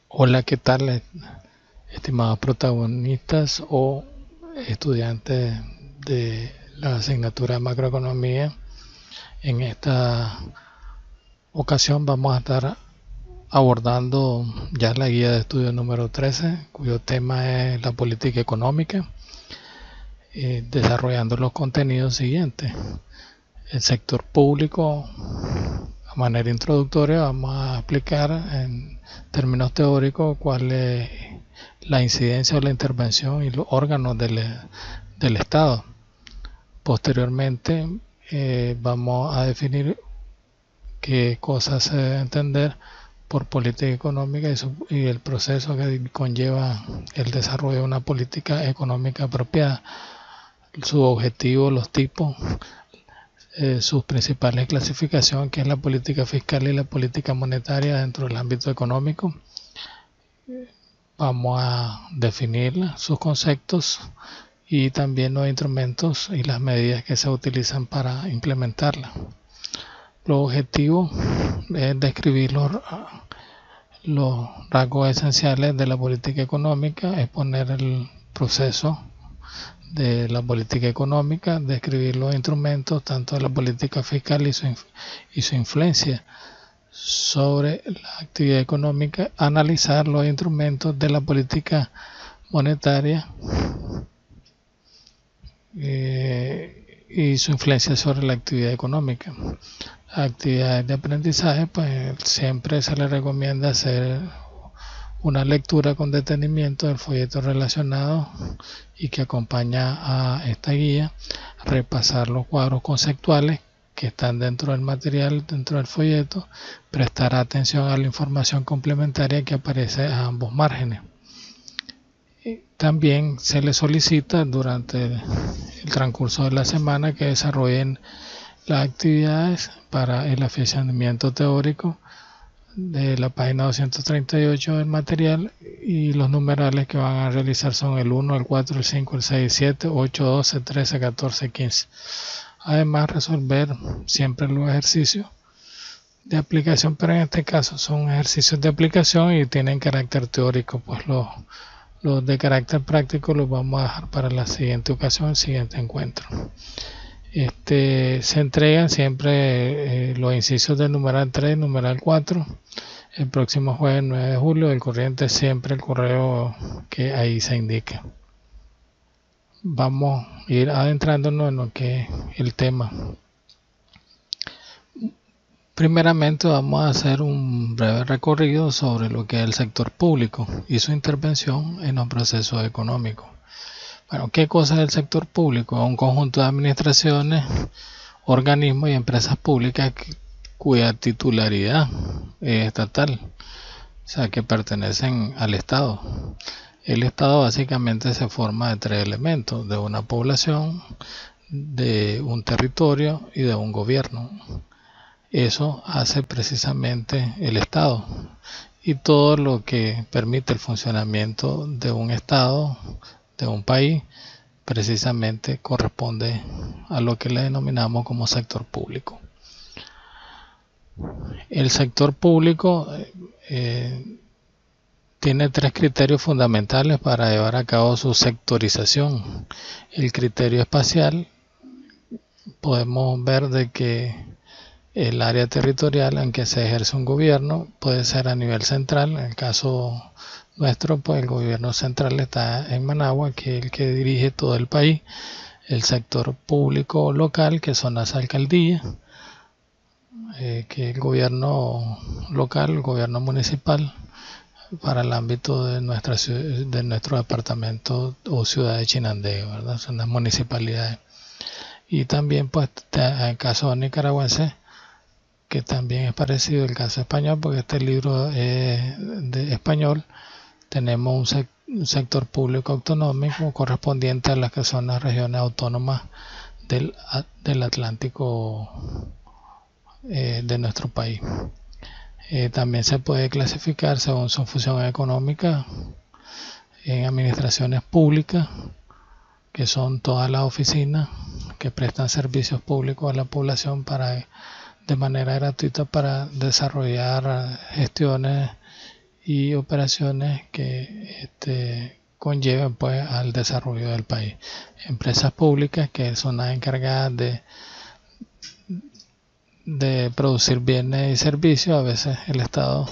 Hola, ¿qué tal, estimados protagonistas o estudiantes de la asignatura de macroeconomía? En esta ocasión vamos a estar abordando ya la guía de estudio número 13, cuyo tema es la política económica, desarrollando los contenidos siguientes. El sector público, a manera introductoria, vamos a explicar en términos teóricos cuál es la incidencia o la intervención y los órganos del Estado. Posteriormente vamos a definir qué cosas se debe entender por política económica y el proceso que conlleva el desarrollo de una política económica apropiada, su objetivo, los tipos, sus principales clasificaciones, que es la política fiscal y la política monetaria dentro del ámbito económico. Vamos a definir sus conceptos y también los instrumentos y las medidas que se utilizan para implementarla. Los objetivos es describir los rasgos esenciales de la política económica, exponer el proceso de la política económica, describir los instrumentos tanto de la política fiscal y su influencia sobre la actividad económica, analizar los instrumentos de la política monetaria y su influencia sobre la actividad económica. Actividades de aprendizaje, pues siempre se le recomienda hacer una lectura con detenimiento del folleto relacionado y que acompaña a esta guía, repasar los cuadros conceptuales que están dentro del material, dentro del folleto, prestar atención a la información complementaria que aparece a ambos márgenes. También se les solicita durante el transcurso de la semana que desarrollen las actividades para el afianzamiento teórico de la página 238 del material, y los numerales que van a realizar son el 1, el 4, el 5, el 6, el 7, 8, 12, 13, 14, 15. Además, resolver siempre los ejercicios de aplicación, pero en este caso son ejercicios de aplicación y tienen carácter teórico, pues los de carácter práctico los vamos a dejar para la siguiente ocasión, el siguiente encuentro. Se entregan siempre los incisos del numeral 3 y numeral 4 el próximo jueves 9 de julio, el corriente siempre el correo que ahí se indique. Vamos a ir adentrándonos en lo que es el tema. Primeramente vamos a hacer un breve recorrido sobre lo que es el sector público y su intervención en los procesos económicos. Bueno, ¿qué cosa es el sector público? Un conjunto de administraciones, organismos y empresas públicas cuya titularidad es estatal, o sea, que pertenecen al Estado. El Estado básicamente se forma de tres elementos: de una población, de un territorio y de un gobierno. Eso hace precisamente el Estado, y todo lo que permite el funcionamiento de un Estado, de un país, precisamente corresponde a lo que le denominamos como sector público. El sector público tiene tres criterios fundamentales para llevar a cabo su sectorización. El criterio espacial, podemos ver de que el área territorial en que se ejerce un gobierno puede ser a nivel central. En el caso nuestro, pues el gobierno central está en Managua, que es el que dirige todo el país. El sector público local, que son las alcaldías, que es el gobierno local, el gobierno municipal, para el ámbito de nuestro departamento o ciudad de Chinandega, ¿verdad? Son las municipalidades. Y también, pues, en el caso nicaragüense, que también es parecido al caso español, porque este libro es de español, tenemos un sector público autonómico correspondiente a las que son las regiones autónomas del Atlántico de nuestro país. También se puede clasificar según su función económica en administraciones públicas, que son todas las oficinas que prestan servicios públicos a la población de manera gratuita para desarrollar gestiones y operaciones que conlleven pues al desarrollo del país. Empresas públicas que son las encargadas de producir bienes y servicios. A veces el Estado,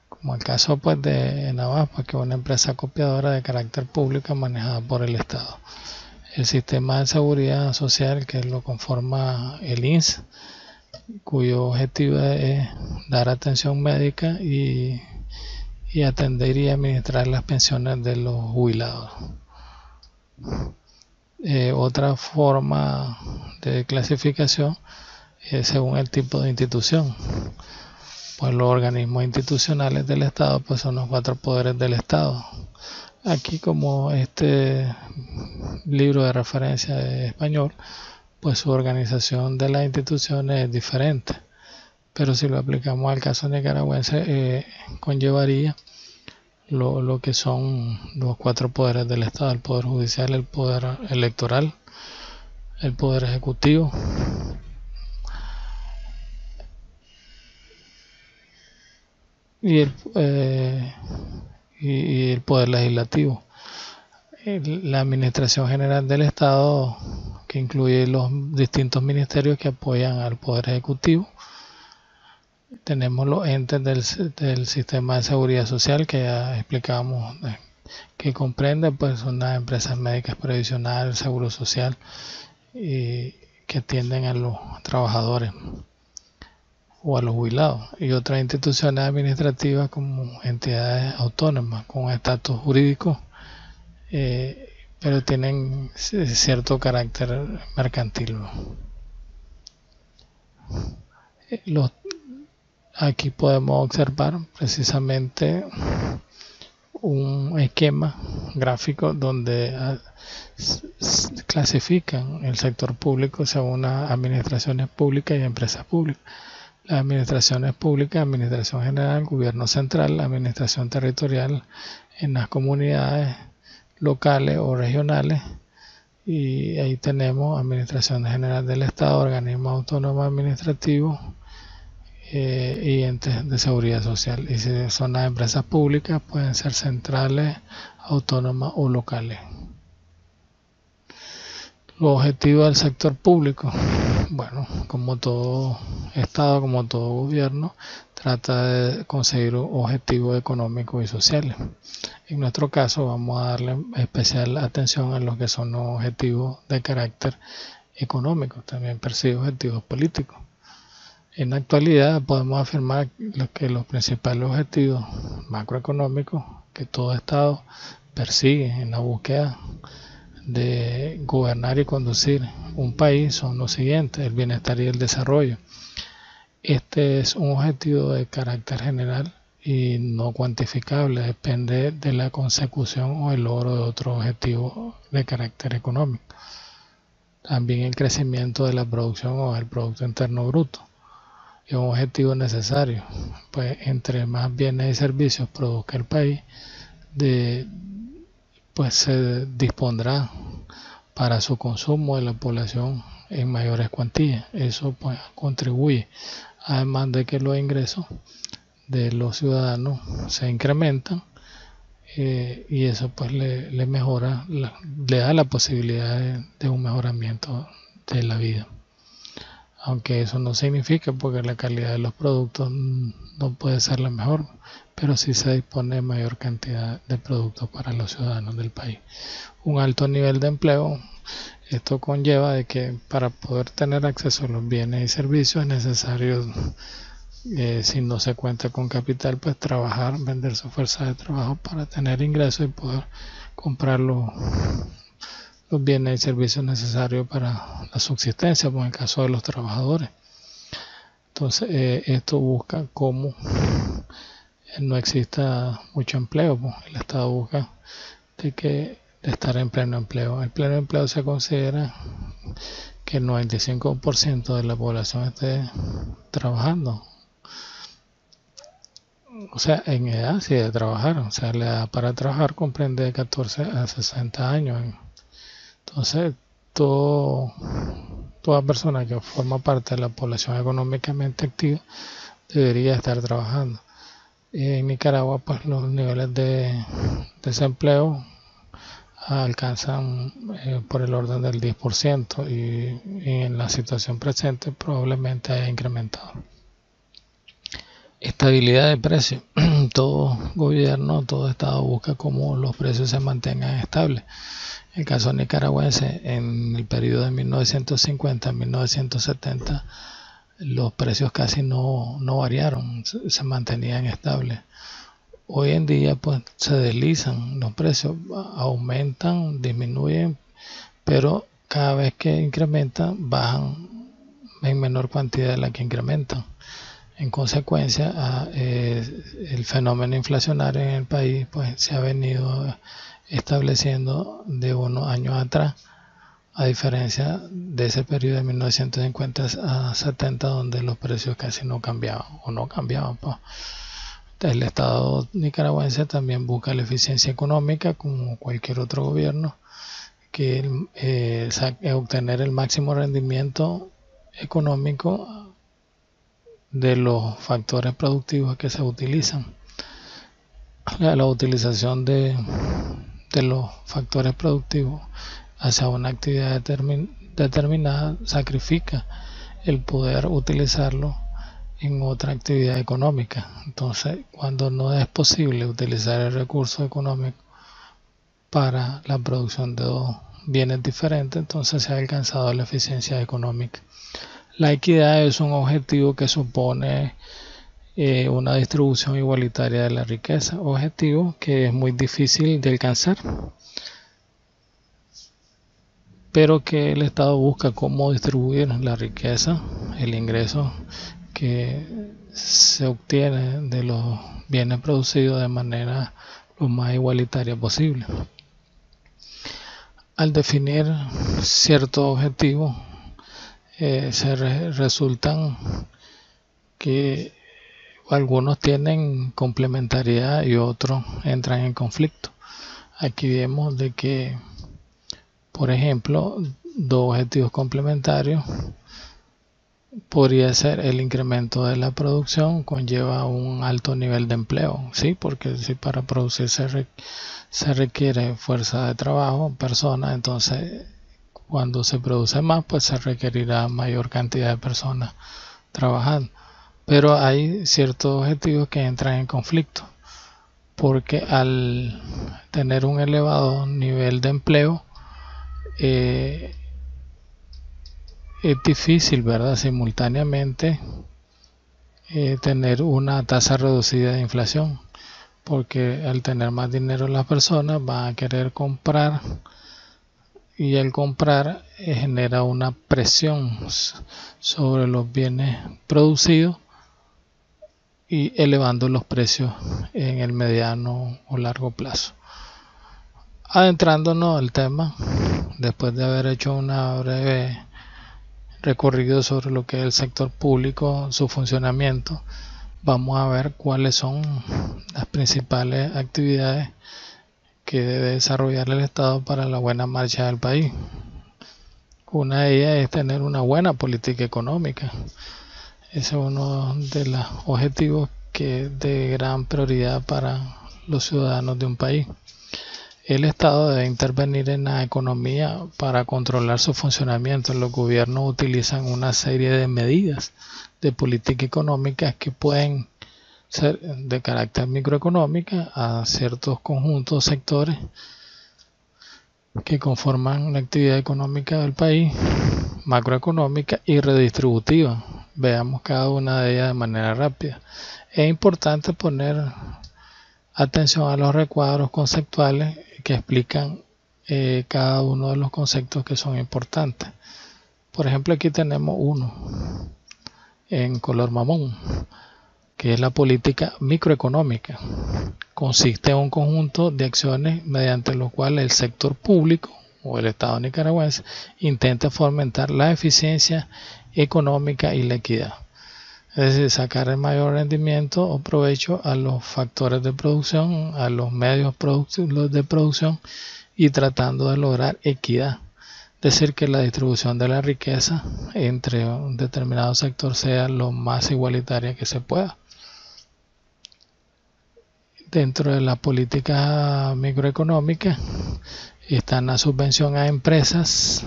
como el caso pues de Navas, pues, que es una empresa copiadora de carácter público manejada por el Estado. El sistema de seguridad social que lo conforma el INSS, cuyo objetivo es dar atención médica y atender y administrar las pensiones de los jubilados. Otra forma de clasificación es según el tipo de institución. Pues los organismos institucionales del Estado pues son los 4 poderes del Estado. Aquí, como este libro de referencia de español, pues su organización de las instituciones es diferente. Pero si lo aplicamos al caso nicaragüense, conllevaría lo que son los 4 poderes del Estado: el poder judicial, el poder electoral, el poder ejecutivo, y el poder legislativo. La administración general del Estado, que incluye los distintos ministerios que apoyan al poder ejecutivo. Tenemos los entes del sistema de seguridad social, que ya explicamos, que comprende pues unas empresas médicas previsionales, el seguro social, y que atienden a los trabajadores o a los jubilados, y otras instituciones administrativas como entidades autónomas con estatus jurídico, pero tienen cierto carácter mercantil. Aquí podemos observar precisamente un esquema gráfico donde clasifican el sector público según las administraciones públicas y empresas públicas. Las administraciones públicas: administración general, gobierno central, administración territorial en las comunidades locales o regionales, y ahí tenemos administración general del Estado, organismos autónomos administrativos y entes de seguridad social. Y si son las empresas públicas, pueden ser centrales, autónomas o locales. Los objetivos del sector público: bueno, como todo Estado, como todo gobierno, trata de conseguir objetivos económicos y sociales. En nuestro caso vamos a darle especial atención a lo que son los objetivos de carácter económico. También persigue objetivos políticos. En la actualidad podemos afirmar que los principales objetivos macroeconómicos que todo Estado persigue en la búsqueda de gobernar y conducir un país son los siguientes: el bienestar y el desarrollo. Este es un objetivo de carácter general y no cuantificable, depende de la consecución o el logro de otro objetivo de carácter económico. También el crecimiento de la producción o el Producto Interno Bruto es un objetivo necesario, pues entre más bienes y servicios produzca el país, pues se dispondrá para su consumo de la población en mayores cuantías. Eso pues contribuye, además de que los ingresos de los ciudadanos se incrementan, y eso pues le mejora, le da la posibilidad de un mejoramiento de la vida. Aunque eso no significa porque la calidad de los productos no puede ser la mejor, pero sí se dispone de mayor cantidad de productos para los ciudadanos del país. Un alto nivel de empleo: esto conlleva de que para poder tener acceso a los bienes y servicios es necesario, si no se cuenta con capital, pues trabajar, vender su fuerza de trabajo para tener ingresos y poder comprar los bienes y servicios necesarios para la subsistencia, pues en el caso de los trabajadores. Entonces esto busca cómo no exista mucho empleo, pues el Estado busca de estar en pleno empleo. El pleno empleo se considera que el 95% de la población esté trabajando, o sea, en edad sí de trabajar. O sea, la edad para trabajar comprende de 14 a 60 años. Entonces, toda persona que forma parte de la población económicamente activa debería estar trabajando. En Nicaragua, pues los niveles de desempleo alcanzan por el orden del 10% y en la situación presente probablemente haya incrementado. Estabilidad de precios. Todo gobierno, todo estado busca cómo los precios se mantengan estables. En el caso nicaragüense, en el periodo de 1950 a 1970, los precios casi no variaron, se mantenían estables. Hoy en día pues se deslizan los precios, aumentan, disminuyen, pero cada vez que incrementan bajan en menor cantidad de la que incrementan. En consecuencia, el fenómeno inflacionario en el país pues se ha venido estableciendo de unos años atrás, a diferencia de ese periodo de 1950 a 70 donde los precios casi no cambiaban o no cambiaban. Pues. El Estado nicaragüense también busca la eficiencia económica como cualquier otro gobierno, que obtener el máximo rendimiento económico de los factores productivos que se utilizan. La utilización de los factores productivos hacia una actividad determinada sacrifica el poder utilizarlo en otra actividad económica. Entonces, cuando no es posible utilizar el recurso económico para la producción de dos bienes diferentes, entonces se ha alcanzado la eficiencia económica. La equidad es un objetivo que supone una distribución igualitaria de la riqueza, objetivo que es muy difícil de alcanzar, pero que el Estado busca cómo distribuir la riqueza, el ingreso que se obtiene de los bienes producidos de manera lo más igualitaria posible. Al definir ciertos objetivos, resultan que algunos tienen complementariedad y otros entran en conflicto. Aquí vemos de que, por ejemplo, dos objetivos complementarios podría ser el incremento de la producción conlleva un alto nivel de empleo, ¿sí? Porque si para producir se requiere fuerza de trabajo, personas, entonces cuando se produce más, pues se requerirá mayor cantidad de personas trabajando. Pero hay ciertos objetivos que entran en conflicto, porque al tener un elevado nivel de empleo, es difícil, ¿verdad?, simultáneamente tener una tasa reducida de inflación, porque al tener más dinero las personas van a querer comprar y el comprar genera una presión sobre los bienes producidos y elevando los precios en el mediano o largo plazo. Adentrándonos al tema, después de haber hecho una breve recorrido sobre lo que es el sector público, su funcionamiento, vamos a ver cuáles son las principales actividades que debe desarrollar el Estado para la buena marcha del país. Una de ellas es tener una buena política económica. Ese es uno de los objetivos que es de gran prioridad para los ciudadanos de un país. El Estado debe intervenir en la economía para controlar su funcionamiento. Los gobiernos utilizan una serie de medidas de política económica que pueden ser de carácter microeconómica a ciertos conjuntos, sectores que conforman la actividad económica del país, macroeconómica y redistributiva. Veamos cada una de ellas de manera rápida. Es importante poner atención a los recuadros conceptuales que explican cada uno de los conceptos que son importantes. Por ejemplo, aquí tenemos uno en color mamón, que es la política microeconómica. Consiste en un conjunto de acciones mediante los cuales el sector público o el Estado nicaragüense intenta fomentar la eficiencia económica y la equidad. Es decir, sacar el mayor rendimiento o provecho a los factores de producción, a los medios de producción y tratando de lograr equidad. Es decir, que la distribución de la riqueza entre un determinado sector sea lo más igualitaria que se pueda. Dentro de la política microeconómica están la subvención a empresas,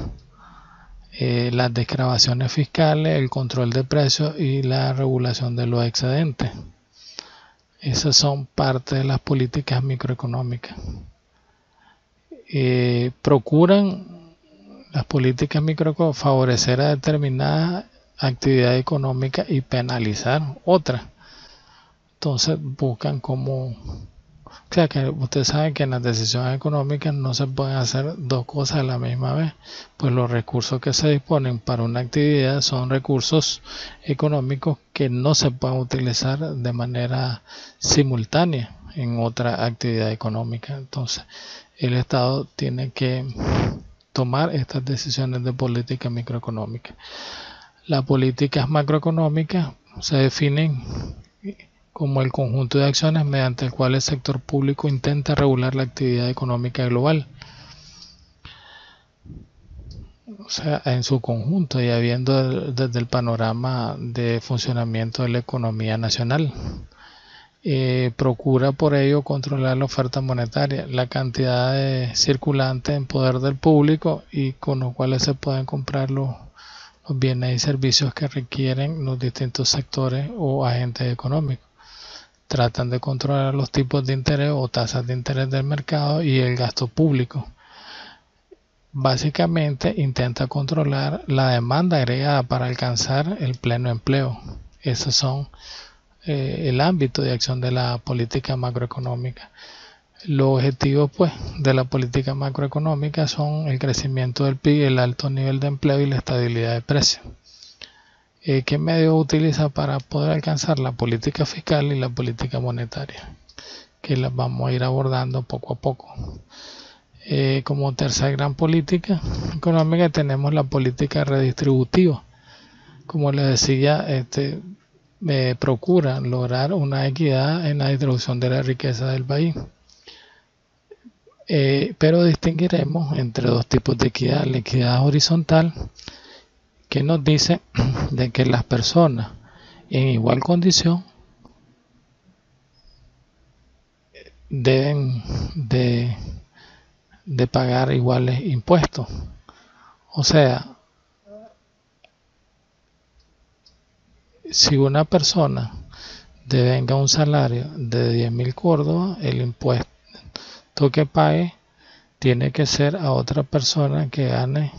las desgravaciones fiscales, el control de precios y la regulación de los excedentes. Esas son parte de las políticas microeconómicas. Procuran las políticas microeconómicas favorecer a determinadas actividades económicas y penalizar otras. Entonces buscan como, o sea que ustedes saben que en las decisiones económicas no se pueden hacer dos cosas a la misma vez, pues los recursos que se disponen para una actividad son recursos económicos que no se pueden utilizar de manera simultánea en otra actividad económica. Entonces el Estado tiene que tomar estas decisiones de política microeconómica. Las políticas macroeconómicas se definen como el conjunto de acciones mediante el cual el sector público intenta regular la actividad económica global. O sea, en su conjunto y habiendo desde el panorama de funcionamiento de la economía nacional. Procura por ello controlar la oferta monetaria, la cantidad de circulante en poder del público y con los cuales se pueden comprar los bienes y servicios que requieren los distintos sectores o agentes económicos. Tratan de controlar los tipos de interés o tasas de interés del mercado y el gasto público. Básicamente intenta controlar la demanda agregada para alcanzar el pleno empleo. Esos son el ámbito de acción de la política macroeconómica. Los objetivos pues de la política macroeconómica son el crecimiento del PIB, el alto nivel de empleo y la estabilidad de precios. ¿Qué medios utiliza para poder alcanzar la política fiscal y la política monetaria? Que las vamos a ir abordando poco a poco. Como tercera gran política económica tenemos la política redistributiva. Como les decía, procura lograr una equidad en la distribución de la riqueza del país. Pero distinguiremos entre dos tipos de equidad. La equidad horizontal, que nos dice de que las personas en igual condición deben de pagar iguales impuestos. O sea, si una persona devenga un salario de 10.000 córdobas, el impuesto que pague tiene que ser a otra persona que gane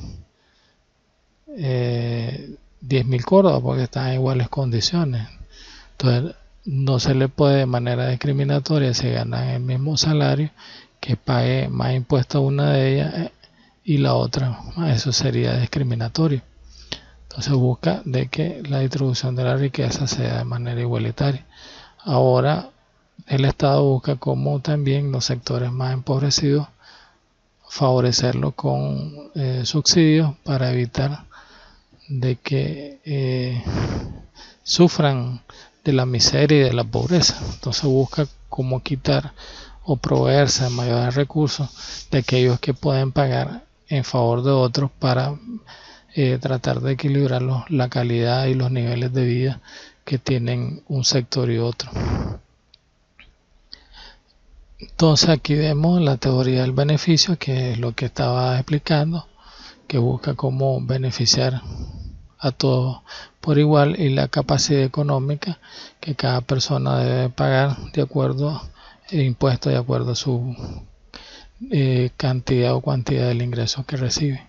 10.000 córdobas porque están en iguales condiciones. Entonces no se le puede de manera discriminatoria, si ganan el mismo salario, que pague más impuestos a una de ellas y la otra. Eso sería discriminatorio. Entonces busca de que la distribución de la riqueza sea de manera igualitaria. Ahora el Estado busca como también los sectores más empobrecidos favorecerlos con subsidios para evitar de que sufran de la miseria y de la pobreza. Entonces busca cómo quitar o proveerse de mayores recursos de aquellos que pueden pagar en favor de otros para tratar de equilibrar la calidad y los niveles de vida que tienen un sector y otro. Entonces aquí vemos la teoría del beneficio, que es lo que estaba explicando, que busca cómo beneficiar a todos por igual, y la capacidad económica que cada persona debe pagar de acuerdo al impuesto, de acuerdo a su cantidad o cuantía del ingreso que recibe.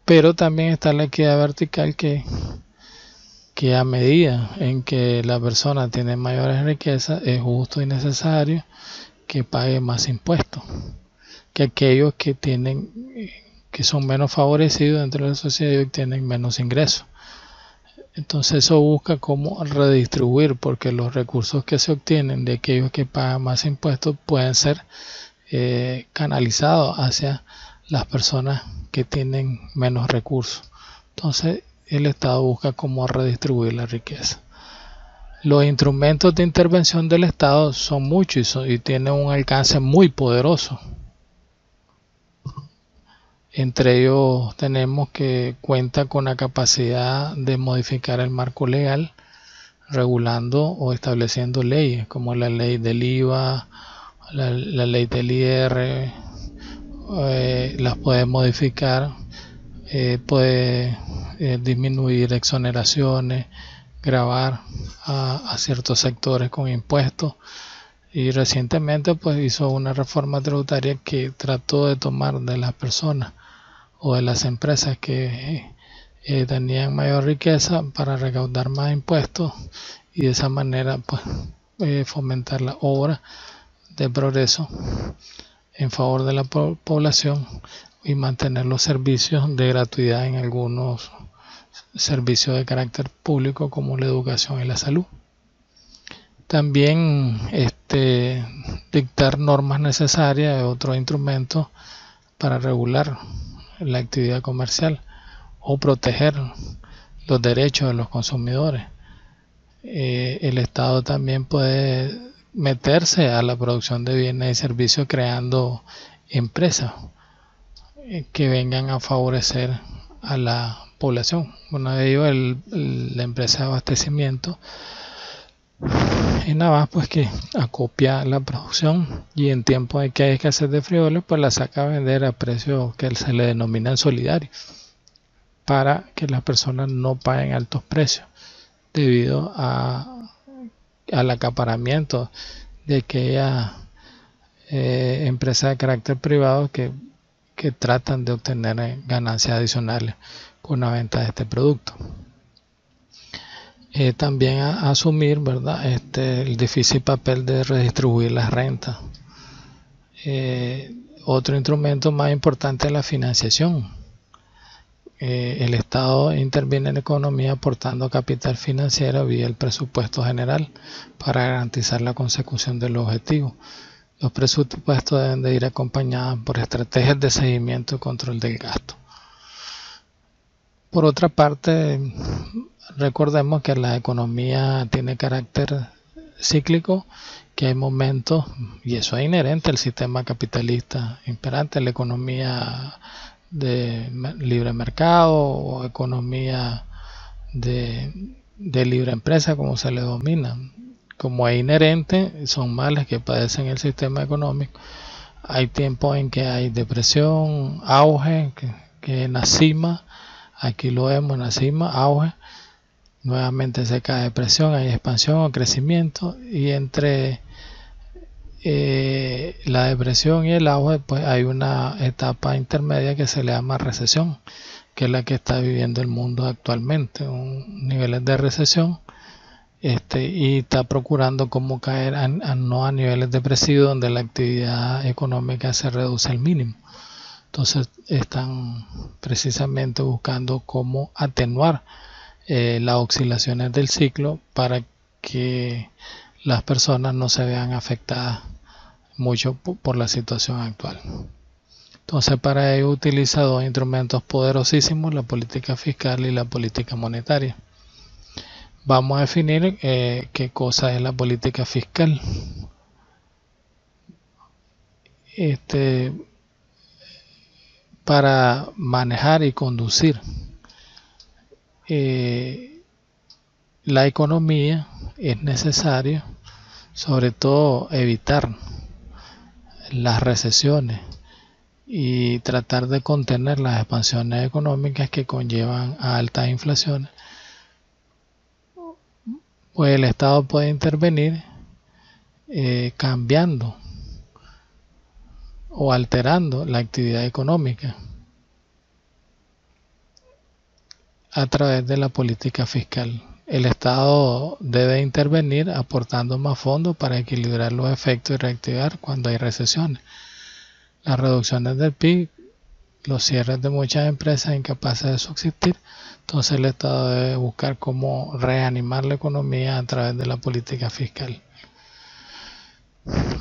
Pero también está la equidad vertical, que a medida en que la persona tiene mayores riquezas, es justo y necesario que pague más impuestos que aquellos que son menos favorecidos dentro de la sociedad y obtienen menos ingresos. Entonces eso busca cómo redistribuir, porque los recursos que se obtienen de aquellos que pagan más impuestos pueden ser canalizados hacia las personas que tienen menos recursos. Entonces el Estado busca cómo redistribuir la riqueza. Los instrumentos de intervención del Estado son muchos y tienen un alcance muy poderoso. Entre ellos tenemos que cuenta con la capacidad de modificar el marco legal, regulando o estableciendo leyes como la ley del IVA, la ley del IR, las puede modificar, puede disminuir exoneraciones, gravar a ciertos sectores con impuestos. Y recientemente pues hizo una reforma tributaria que trató de tomar de las personas o de las empresas que tenían mayor riqueza para recaudar más impuestos y de esa manera pues fomentar la obra de progreso en favor de la población y mantener los servicios de gratuidad en algunos servicios de carácter público como la educación y la salud. También dictar normas necesarias es otro instrumento para regular la actividad comercial o proteger los derechos de los consumidores. El Estado también puede meterse a la producción de bienes y servicios creando empresas que vengan a favorecer a la población. Uno de ellos es la empresa de abastecimiento, y nada más pues que acopia la producción y en tiempos en que hay escasez de frijoles pues la saca a vender a precios que se le denominan solidarios para que las personas no paguen altos precios debido al acaparamiento de aquellas empresas de carácter privado que tratan de obtener ganancias adicionales con la venta de este producto. También asumir, ¿verdad?, el difícil papel de redistribuir las rentas. Otro instrumento más importante es la financiación. El Estado interviene en la economía aportando capital financiero vía el presupuesto general para garantizar la consecución del objetivo. Los presupuestos deben de ir acompañados por estrategias de seguimiento y control del gasto. Por otra parte, recordemos que la economía tiene carácter cíclico, que hay momentos, y eso es inherente al sistema capitalista imperante, la economía de libre mercado o economía de libre empresa, como se le domina. Como es inherente, son males que padecen el sistema económico. Hay tiempos en que hay depresión, auge, que en la cima, aquí lo vemos en la cima, auge, nuevamente se cae depresión, hay expansión o crecimiento, y entre la depresión y el auge pues hay una etapa intermedia que se le llama recesión, que es la que está viviendo el mundo actualmente, niveles de recesión, y está procurando cómo caer no a niveles depresivos donde la actividad económica se reduce al mínimo. Entonces están precisamente buscando cómo atenuar las oscilaciones del ciclo para que las personas no se vean afectadas mucho por la situación actual. Entonces para ello utiliza dos instrumentos poderosísimos, la política fiscal y la política monetaria. Vamos a definir qué cosa es la política fiscal. Para manejar y conducir la economía es necesario sobre todo evitar las recesiones y tratar de contener las expansiones económicas que conllevan a altas inflaciones. Pues el Estado puede intervenir cambiando o alterando la actividad económica a través de la política fiscal. El Estado debe intervenir aportando más fondos para equilibrar los efectos y reactivar cuando hay recesiones. Las reducciones del PIB, los cierres de muchas empresas incapaces de subsistir, entonces el Estado debe buscar cómo reanimar la economía a través de la política fiscal.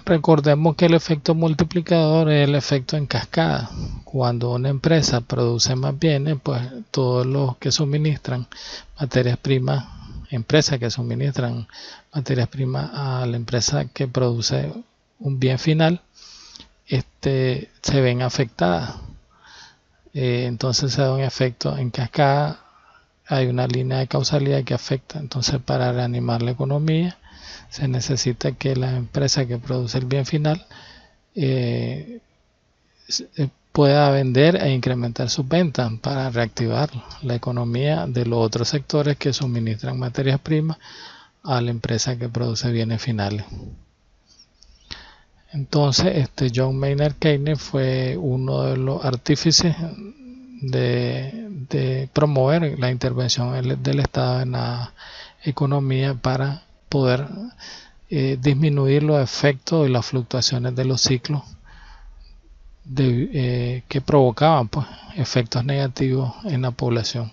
Recordemos que el efecto multiplicador es el efecto en cascada. Cuando una empresa produce más bienes, pues todos los que suministran materias primas, empresas que suministran materias primas a la empresa que produce un bien final, se ven afectadas. Entonces se da un efecto en cascada hay una línea de causalidad que afecta. Entonces, para reanimar la economía se necesita que la empresa que produce el bien final pueda vender e incrementar sus ventas para reactivar la economía de los otros sectores que suministran materias primas a la empresa que produce bienes finales. Entonces, John Maynard Keynes fue uno de los artífices de promover la intervención del Estado en la economía para poder disminuir los efectos y las fluctuaciones de los ciclos que provocaban pues, efectos negativos en la población.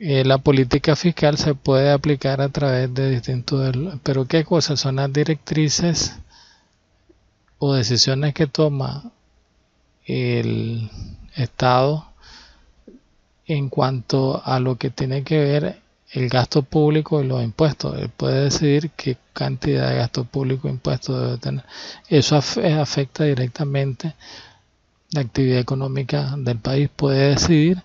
La política fiscal se puede aplicar a través de distintos... Pero ¿qué cosas son las directrices o decisiones que toma el Estado en cuanto a lo que tiene que ver el gasto público y los impuestos? Él puede decidir qué cantidad de gasto público e impuestos debe tener. Eso afecta directamente la actividad económica del país. Puede decidir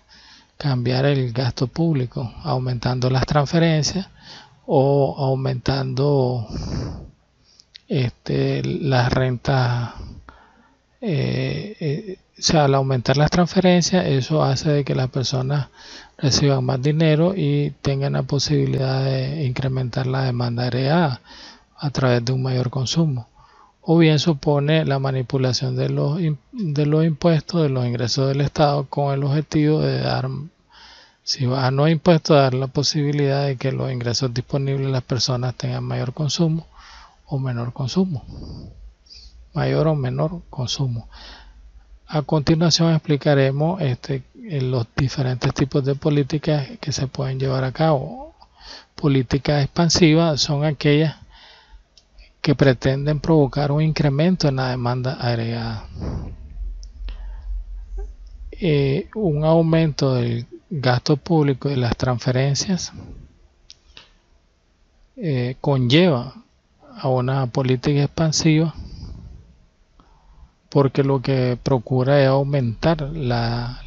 cambiar el gasto público, aumentando las transferencias o aumentando las rentas. O sea, al aumentar las transferencias, eso hace de que las personas reciban más dinero y tengan la posibilidad de incrementar la demanda agregada a través de un mayor consumo. O bien supone la manipulación de los impuestos, de los ingresos del Estado, con el objetivo de dar, si va a no impuestos, dar la posibilidad de que los ingresos disponibles de las personas tengan mayor consumo o menor consumo. Mayor o menor consumo. A continuación explicaremos los diferentes tipos de políticas que se pueden llevar a cabo. Políticas expansivas son aquellas que pretenden provocar un incremento en la demanda agregada. Un aumento del gasto público y las transferencias conlleva a una política expansiva, porque lo que procura es aumentar la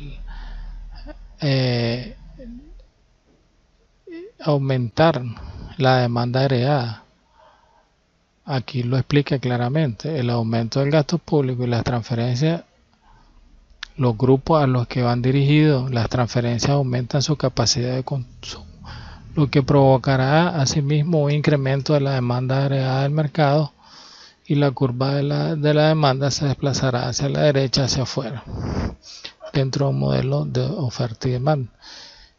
demanda agregada. Aquí lo explica claramente: el aumento del gasto público y las transferencias, los grupos a los que van dirigidos las transferencias aumentan su capacidad de consumo, lo que provocará asimismo un incremento de la demanda agregada del mercado, y la curva de la demanda se desplazará hacia la derecha, hacia afuera, dentro de un modelo de oferta y demanda.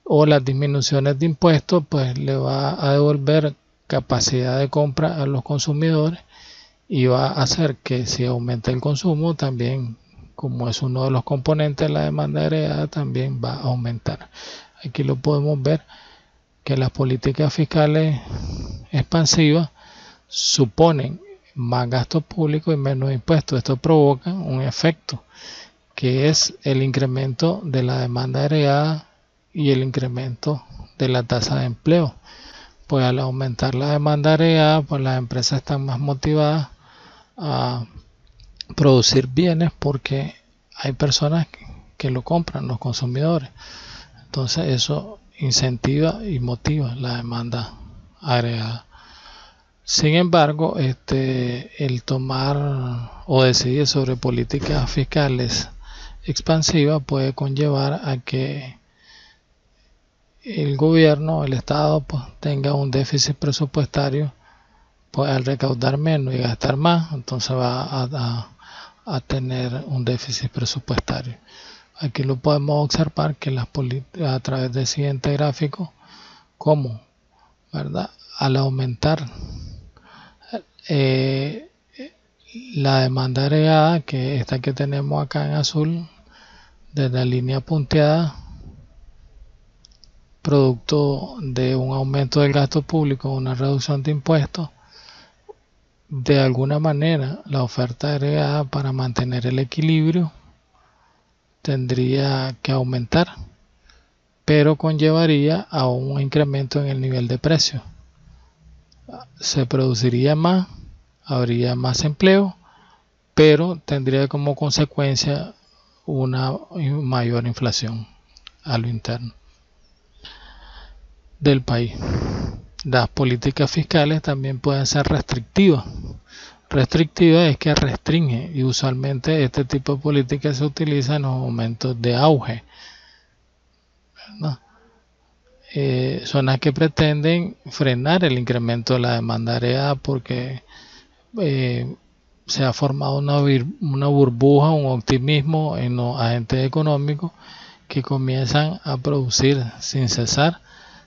O las disminuciones de impuestos pues le va a devolver capacidad de compra a los consumidores y va a hacer que, si aumenta el consumo, también, como es uno de los componentes de la demanda agregada, también va a aumentar. Aquí lo podemos ver, que las políticas fiscales expansivas suponen más gasto público y menos impuestos. Esto provoca un efecto, que es el incremento de la demanda agregada y el incremento de la tasa de empleo. Pues al aumentar la demanda agregada, pues las empresas están más motivadas a producir bienes porque hay personas que lo compran, los consumidores. Entonces eso incentiva y motiva la demanda agregada. Sin embargo, el tomar o decidir sobre políticas fiscales expansivas puede conllevar a que el gobierno, el Estado, pues, tenga un déficit presupuestario, pues al recaudar menos y gastar más, entonces va a tener un déficit presupuestario. Aquí lo podemos observar que a través del siguiente gráfico, cómo, ¿verdad?, al aumentar la demanda agregada, que esta que tenemos acá en azul, de la línea punteada, producto de un aumento del gasto público, una reducción de impuestos, de alguna manera la oferta agregada, para mantener el equilibrio, tendría que aumentar, pero conllevaría a un incremento en el nivel de precios. Se produciría más, habría más empleo, pero tendría como consecuencia una mayor inflación. a lo interno del país. Las políticas fiscales también pueden ser restrictivas. Restrictiva es que restringe, y usualmente este tipo de políticas se utiliza en los momentos de auge, ¿verdad? Son las que pretenden frenar el incremento de la demanda agregada porque se ha formado una burbuja, un optimismo en los agentes económicos que comienzan a producir sin cesar,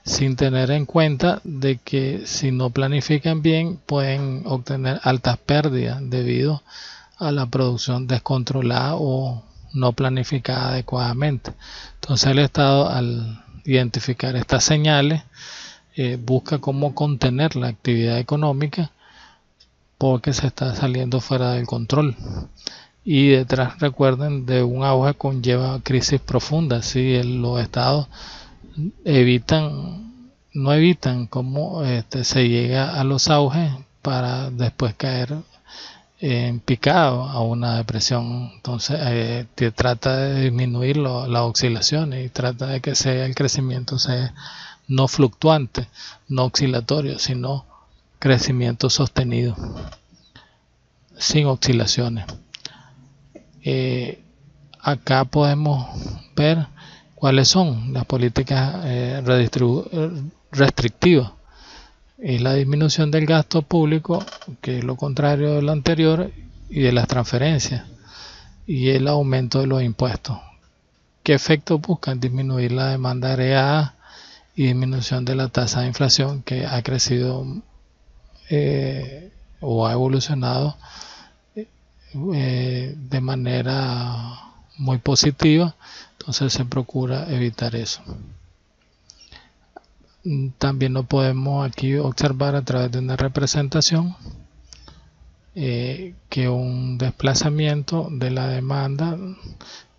sin tener en cuenta de que si no planifican bien pueden obtener altas pérdidas debido a la producción descontrolada o no planificada adecuadamente. Entonces el Estado, al identificar estas señales, busca cómo contener la actividad económica porque se está saliendo fuera del control. Y detrás, recuerden, de un auge conlleva crisis profundas. Si los estados no evitan cómo se llega a los auges para después caer en picado a una depresión. Entonces trata de disminuir las oscilaciones y trata de que el crecimiento sea no fluctuante, no oscilatorio, sino crecimiento sostenido sin oscilaciones. Acá podemos ver cuáles son las políticas restrictivas. Es la disminución del gasto público, que es lo contrario de lo anterior, y de las transferencias, y el aumento de los impuestos. ¿Qué efectos buscan? Disminuir la demanda agregada y disminución de la tasa de inflación, que ha crecido o ha evolucionado de manera muy positiva. Entonces se procura evitar eso. También lo podemos aquí observar a través de una representación que un desplazamiento de la demanda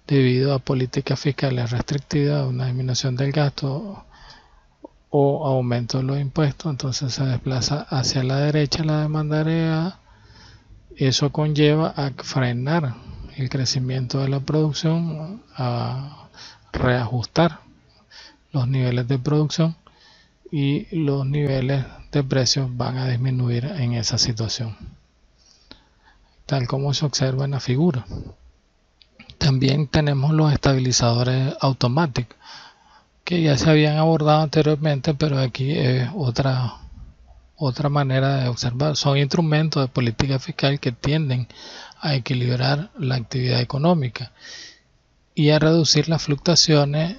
debido a políticas fiscales restrictivas, una disminución del gasto o aumento de los impuestos, entonces se desplaza hacia la derecha la demanda agregada. Eso conlleva a frenar el crecimiento de la producción, a reajustar los niveles de producción, y los niveles de precios van a disminuir en esa situación, tal como se observa en la figura. También tenemos los estabilizadores automáticos, que ya se habían abordado anteriormente, pero aquí es otra manera de observar. Son instrumentos de política fiscal que tienden a equilibrar la actividad económica y a reducir las fluctuaciones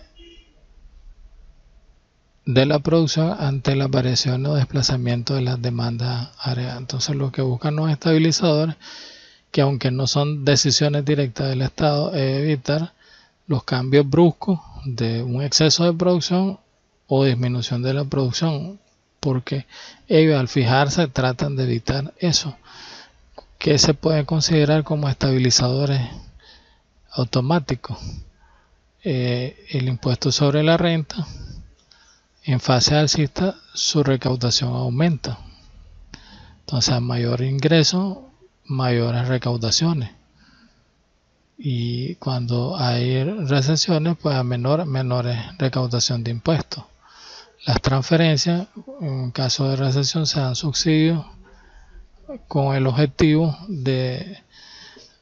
de la producción ante las variaciones o desplazamientos de las demandas agregadas. Entonces lo que buscan los estabilizadores, que aunque no son decisiones directas del Estado, es evitar los cambios bruscos de un exceso de producción o disminución de la producción, porque ellos al fijarse tratan de evitar eso, que se puede considerar como estabilizadores automáticos. El impuesto sobre la renta, en fase alcista, su recaudación aumenta. Entonces, a mayor ingreso, mayores recaudaciones. Y cuando hay recesiones, pues a menores recaudación de impuestos. Las transferencias, en caso de recesión, se dan subsidios con el objetivo de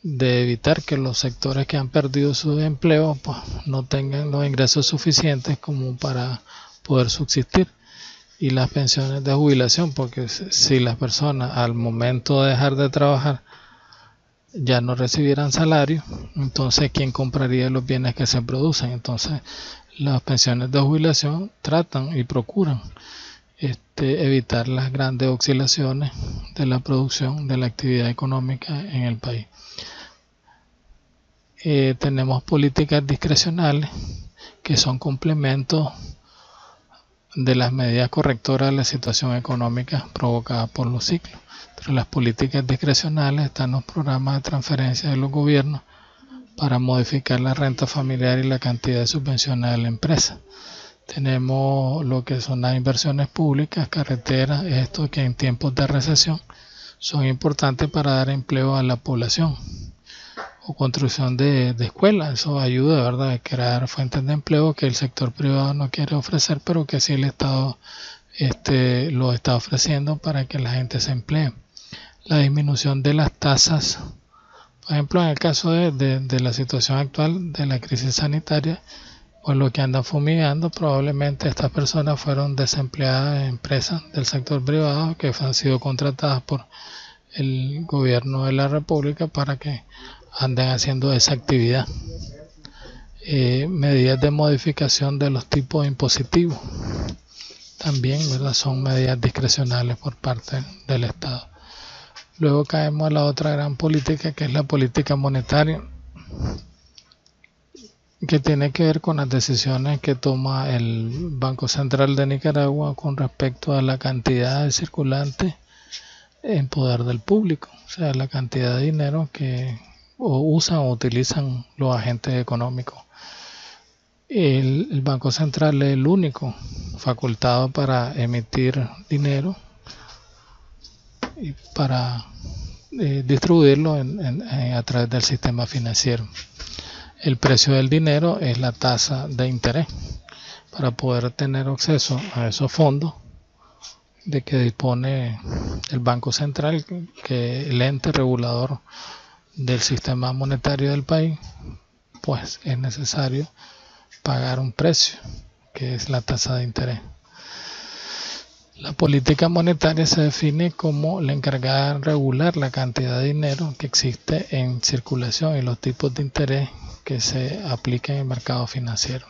evitar que los sectores que han perdido sus empleos pues, no tengan los ingresos suficientes como para poder subsistir. Y las pensiones de jubilación, porque si las personas al momento de dejar de trabajar ya no recibieran salario, entonces ¿quién compraría los bienes que se producen? Entonces las pensiones de jubilación tratan y procuran evitar las grandes oscilaciones de la producción, de la actividad económica en el país. Tenemos políticas discrecionales, que son complementos de las medidas correctoras de la situación económica provocada por los ciclos. Entre las políticas discrecionales están los programas de transferencia de los gobiernos para modificar la renta familiar y la cantidad de subvenciones de la empresa. Tenemos lo que son las inversiones públicas, carreteras, esto que en tiempos de recesión son importantes para dar empleo a la población. o construcción de escuelas. Eso ayuda, ¿verdad?, a crear fuentes de empleo que el sector privado no quiere ofrecer, pero que sí el Estado lo está ofreciendo para que la gente se emplee. La disminución de las tasas, por ejemplo, en el caso de la situación actual de la crisis sanitaria, pues lo que andan fumigando, probablemente estas personas fueron desempleadas en empresas del sector privado que han sido contratadas por el gobierno de la República para que anden haciendo esa actividad. Medidas de modificación de los tipos impositivos también, ¿verdad?, son medidas discrecionales por parte del Estado. Luego caemos a la otra gran política, que es la política monetaria, que tiene que ver con las decisiones que toma el Banco Central de Nicaragua con respecto a la cantidad de circulante en poder del público, o sea, la cantidad de dinero que usan o utilizan los agentes económicos. El Banco Central es el único facultado para emitir dinero y para distribuirlo a través del sistema financiero. El precio del dinero es la tasa de interés. Para poder tener acceso a esos fondos de que dispone el Banco Central, que es el ente regulador del sistema monetario del país, pues es necesario pagar un precio, que es la tasa de interés. La política monetaria se define como la encargada de regular la cantidad de dinero que existe en circulación y los tipos de interés que se aplican en el mercado financiero.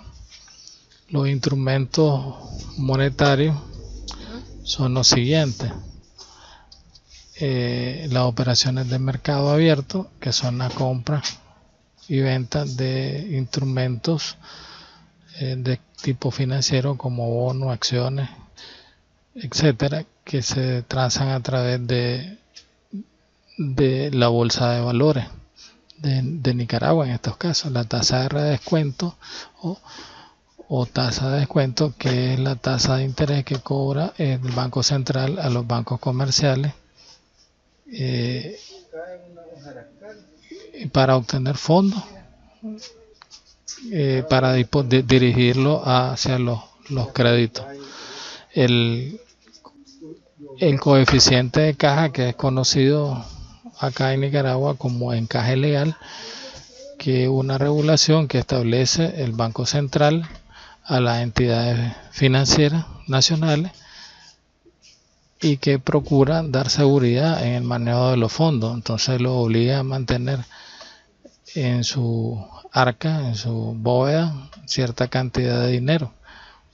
Los instrumentos monetarios son los siguientes: las operaciones de mercado abierto, que son la compra y venta de instrumentos de tipo financiero como bonos, acciones, etcétera, que se transan a través de la bolsa de valores de Nicaragua. En estos casos, la tasa de redescuento o tasa de descuento, que es la tasa de interés que cobra el Banco Central a los bancos comerciales para obtener fondos para dirigirlo hacia los créditos. El coeficiente de caja, que es conocido acá en Nicaragua como encaje legal, que es una regulación que establece el Banco Central a las entidades financieras nacionales y que procura dar seguridad en el manejo de los fondos. Entonces lo obliga a mantener en su arca, en su bóveda, cierta cantidad de dinero,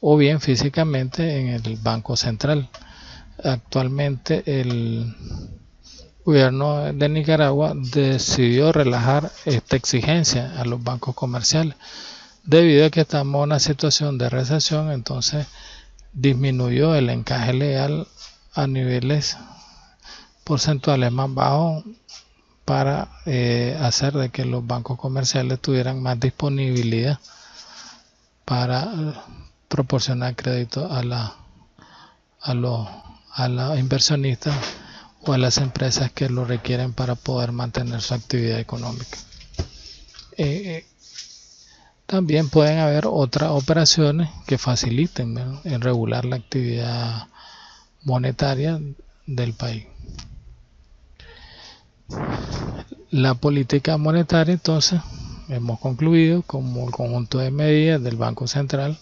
o bien físicamente en el Banco Central. Actualmente el gobierno de Nicaragua decidió relajar esta exigencia a los bancos comerciales debido a que estamos en una situación de recesión. Entonces disminuyó el encaje legal a niveles porcentuales más bajos para hacer de que los bancos comerciales tuvieran más disponibilidad para proporcionar crédito a los inversionistas o a las empresas que lo requieren para poder mantener su actividad económica. También pueden haber otras operaciones que faciliten, ¿verdad?, en regular la actividad monetaria del país. La política monetaria, entonces, hemos concluido como el conjunto de medidas del Banco Central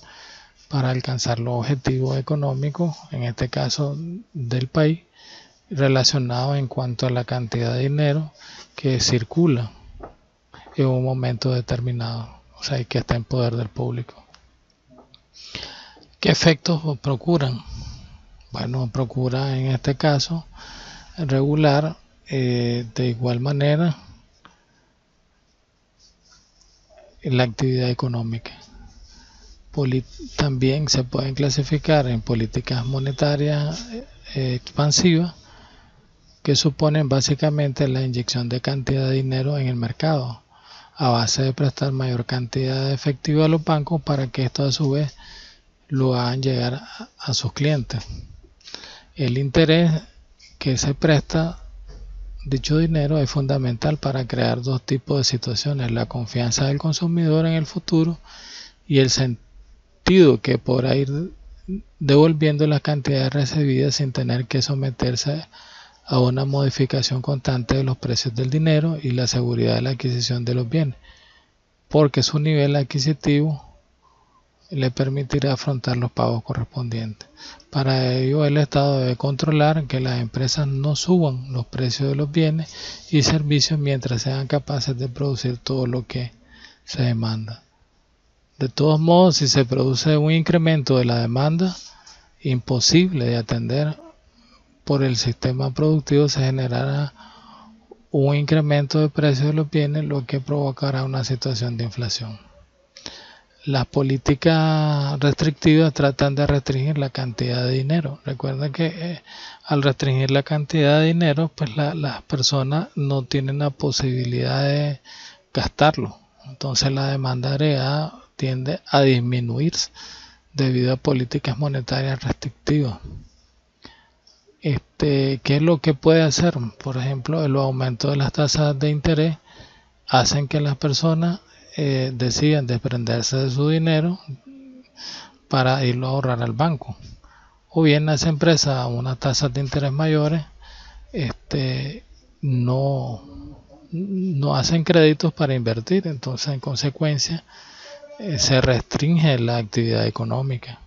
para alcanzar los objetivos económicos, en este caso del país, relacionados en cuanto a la cantidad de dinero que circula en un momento determinado, o sea, y que está en poder del público. ¿Qué efectos procuran? Bueno, procura en este caso regular de igual manera la actividad económica. También se pueden clasificar en políticas monetarias expansivas, que suponen básicamente la inyección de cantidad de dinero en el mercado a base de prestar mayor cantidad de efectivo a los bancos para que esto a su vez lo hagan llegar a sus clientes. El interés que se presta dicho dinero es fundamental para crear dos tipos de situaciones: la confianza del consumidor en el futuro y el sentido que podrá ir devolviendo las cantidades recibidas sin tener que someterse a una modificación constante de los precios del dinero, y la seguridad de la adquisición de los bienes, porque su nivel adquisitivo le permitirá afrontar los pagos correspondientes. Para ello, el Estado debe controlar que las empresas no suban los precios de los bienes y servicios mientras sean capaces de producir todo lo que se demanda. De todos modos, si se produce un incremento de la demanda imposible de atender por el sistema productivo, se generará un incremento de precios de los bienes, lo que provocará una situación de inflación. Las políticas restrictivas tratan de restringir la cantidad de dinero. Recuerda que al restringir la cantidad de dinero, pues las personas no tienen la posibilidad de gastarlo. Entonces la demanda agregada tiende a disminuirse debido a políticas monetarias restrictivas. ¿Qué es lo que puede hacer? Por ejemplo, el aumento de las tasas de interés hacen que las personas decidan desprenderse de su dinero para irlo a ahorrar al banco, o bien las empresas a unas tasas de interés mayores no hacen créditos para invertir. Entonces, en consecuencia, se restringe la actividad económica.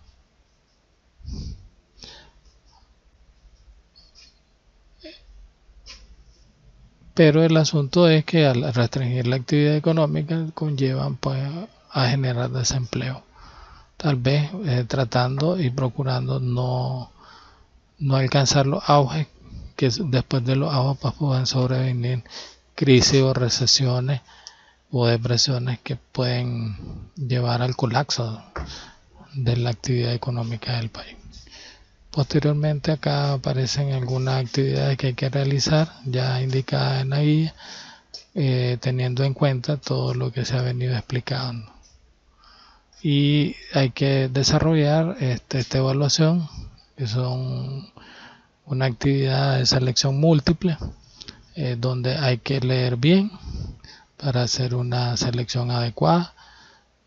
Pero el asunto es que al restringir la actividad económica conllevan pues a generar desempleo, tal vez tratando y procurando no alcanzar los auges, que después de los auges pues pueden sobrevenir crisis o recesiones o depresiones que pueden llevar al colapso de la actividad económica del país. Posteriormente acá aparecen algunas actividades que hay que realizar, ya indicadas en la guía, teniendo en cuenta todo lo que se ha venido explicando. Y hay que desarrollar esta evaluación, que son una actividad de selección múltiple, donde hay que leer bien para hacer una selección adecuada,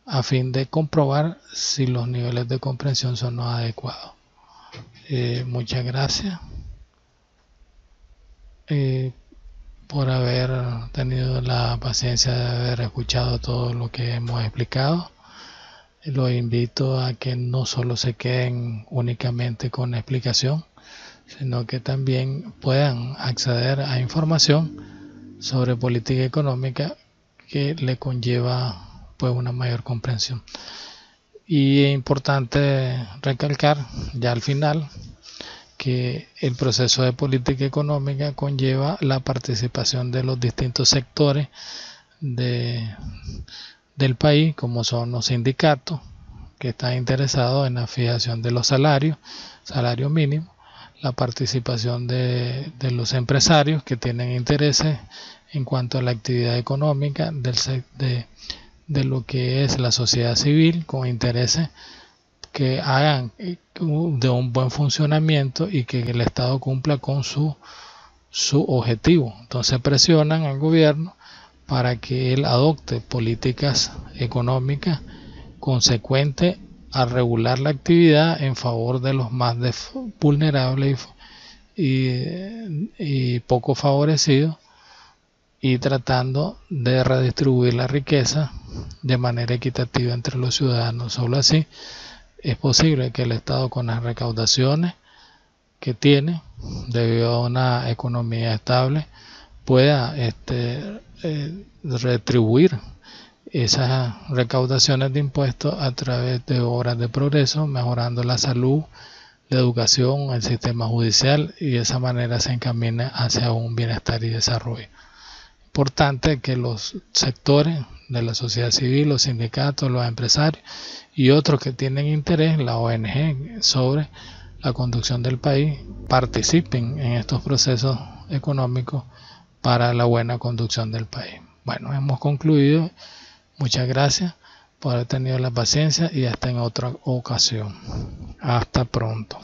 a fin de comprobar si los niveles de comprensión son los adecuados. Muchas gracias por haber tenido la paciencia de haber escuchado todo lo que hemos explicado. Los invito a que no solo se queden únicamente con la explicación, sino que también puedan acceder a información sobre política económica que le conlleva pues una mayor comprensión. Y es importante recalcar ya al final que el proceso de política económica conlleva la participación de los distintos sectores del país, como son los sindicatos, que están interesados en la fijación de los salarios mínimos, la participación de los empresarios que tienen intereses en cuanto a la actividad económica de lo que es la sociedad civil, con intereses que hagan de un buen funcionamiento y que el Estado cumpla con su objetivo. Entonces presionan al gobierno para que él adopte políticas económicas consecuentes a regular la actividad en favor de los más vulnerables y poco favorecidos, y tratando de redistribuir la riqueza de manera equitativa entre los ciudadanos. Solo así es posible que el Estado, con las recaudaciones que tiene debido a una economía estable, pueda retribuir esas recaudaciones de impuestos a través de obras de progreso, mejorando la salud, la educación, el sistema judicial, y de esa manera se encamina hacia un bienestar y desarrollo. Importante que los sectores de la sociedad civil, los sindicatos, los empresarios y otros que tienen interés, la ONG, sobre la conducción del país, participen en estos procesos económicos para la buena conducción del país. Bueno, hemos concluido. Muchas gracias por haber tenido la paciencia y hasta en otra ocasión. Hasta pronto.